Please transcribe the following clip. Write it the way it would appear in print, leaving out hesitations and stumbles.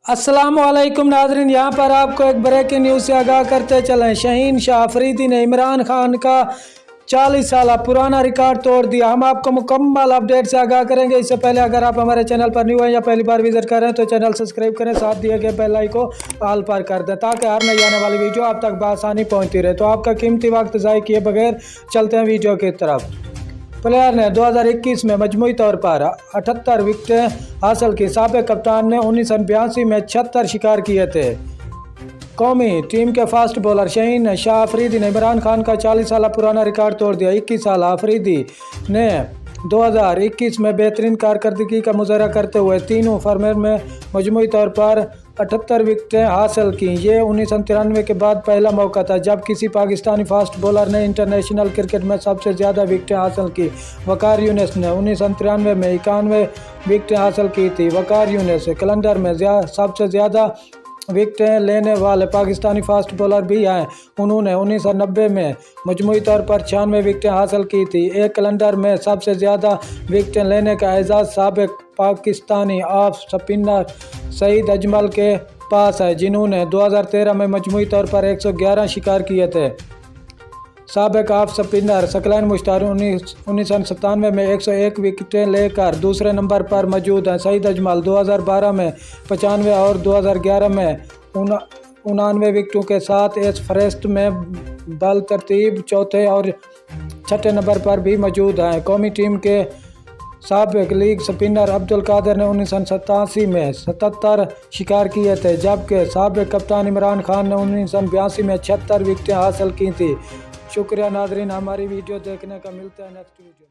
अस्सलामुअलैकुम नाज़रीन, यहाँ पर आपको एक ब्रेकिंग न्यूज़ से आगाह करते चलें। शाहीन शाह अफरीदी ने इमरान खान का 40 साल पुराना रिकॉर्ड तोड़ दिया। हम आपको मुकम्मल अपडेट से आगाह करेंगे। इससे पहले अगर आप हमारे चैनल पर न्यू हैं या पहली बार विजिट करें तो चैनल सब्सक्राइब करें, साथ दिए गए बेल आइकन को ऑल पर कर दें ताकि हर नई आने वाली वीडियो आप तक बआसानी पहुँचती रहे। तो आपका कीमती वक्त ज़ाय किए बगैर चलते हैं वीडियो की तरफ। प्लेयर ने 2021 में मजमूई तौर पर 78 विकेटें हासिल की। साबिक कप्तान ने 1982 में 76 शिकार किए थे। कौमी टीम के फास्ट बॉलर शाहीन शाह अफरीदी ने इमरान खान का 40 साल पुराना रिकॉर्ड तोड़ दिया। 21 साल अफरीदी ने 2021 में बेहतरीन कारकर्दगी का मुजाहरा करते हुए तीनों फॉर्मेट में मजमूई तौर पर 78 विकेटें हासिल की। ये 1993 के बाद पहला मौका था जब किसी पाकिस्तानी फास्ट बॉलर ने इंटरनेशनल क्रिकेट में सबसे ज़्यादा विकेटें हासिल की। वकार यूनिस ने 1993 में 91 विकेटें हासिल की थी। वकार यूनिस कैलेंडर में सबसे ज़्यादा विकेटें लेने वाले पाकिस्तानी फास्ट बॉलर भी हैं। उन्होंने 1990 में मजमूई तौर पर 96 विकेटें हासिल की थी। एक कैलेंडर में सबसे ज़्यादा विकेटें लेने का एजाज़ साबिक पाकिस्तानी ऑफ स्पिनर सईद अजमल के पास है, जिन्होंने 2013 में मजमूई तौर पर 111 शिकार किए थे। साबिक ऑफ स्पिनर सकलैन मुश्ताक 1997 में 101 विकेटें लेकर दूसरे नंबर पर मौजूद हैं। सईद अजमल 2012 में 95 और 2011 में 99 विकेटों के साथ एस फहरिस्त में बल तरतीब चौथे और छठे नंबर पर भी मौजूद हैं। कौमी टीम के साबिक लीग स्पिनर अब्दुल कादिर ने 1987 में 77 शिकार किए थे, जबकि साबिक कप्तान इमरान खान ने 1982 में 76 विकेटें हासिल की थी। शुक्रिया नाज़रीन, हमारी वीडियो देखने का। मिलते हैं नेक्स्ट वीडियो।